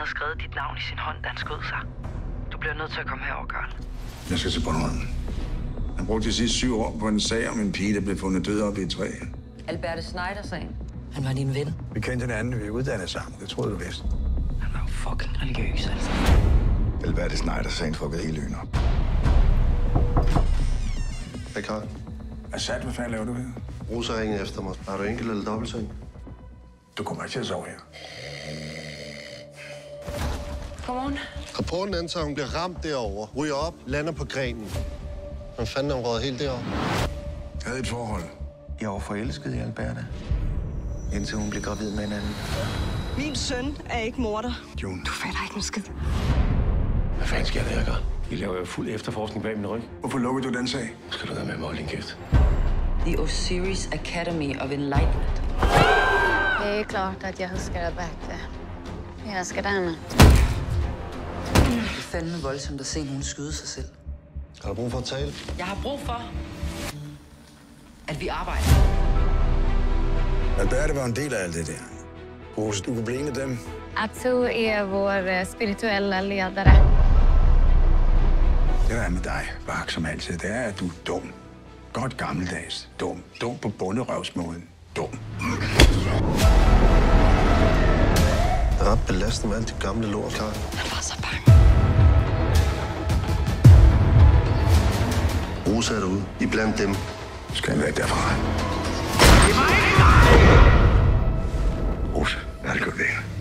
havde skrevet dit navn i sin hånd, da han skød sig. Du bliver nødt til at komme herover, Karl. Jeg skal til Bornholm. Jeg brugte de sidste 7 år på en sag om en pige, der blev fundet død oppe i et træ. Alberte Schneider-sagen. Han var din ven. Vi kendte hinanden, vi uddannede sammen. Det troede du vidste. Han var jo fucking religiøs, altså. Alberte Schneider-sagen fuckede hele øen op. Hej, Karl. Assad, hvad fanden laver du her? Rosa ringede efter mig. Har du enkelt eller dobbeltseng? Du kommer ikke til at sove her. Godmorgen. Rapporten antager, at hun bliver ramt derovre, ryger op, lander på grenen. Hvad fanden er hun røget helt derovre? Jeg havde et forhold. Jeg var forelsket i Alberte, indtil hun blev gravid med en anden. Min søn er ikke morder. June. Du fatter ikke en skid. Hvad fanden sker der, Gør? I laver jo fuld efterforskning bag min ryg. Hvorfor lukkede du den sag? Skal du være med mig, din kæft? The Osiris Academy of Enlightenment. Det är klart att jag älskar Alberte. Jag älskar henne. Det er fandme voldsomt at se nogen skyde sig selv. Har du brug for at tale? Jeg har brug for, at vi arbejder. Alberte var en del af alt det der. Rose, du kunne blive en af dem. Atu är vår spirituella ledare. Det der er med dig, Bak, som altid, det er, at du er dum. Godt gammeldags. Dum. Dum på bunderøvsmåden. Dum. Det er ret belastende med alt det gamle lort, Karl. Han var så bange. Rosa er derude. I blandt dem. Skal jeg væk derfra? Rose, hvad er det gået væk?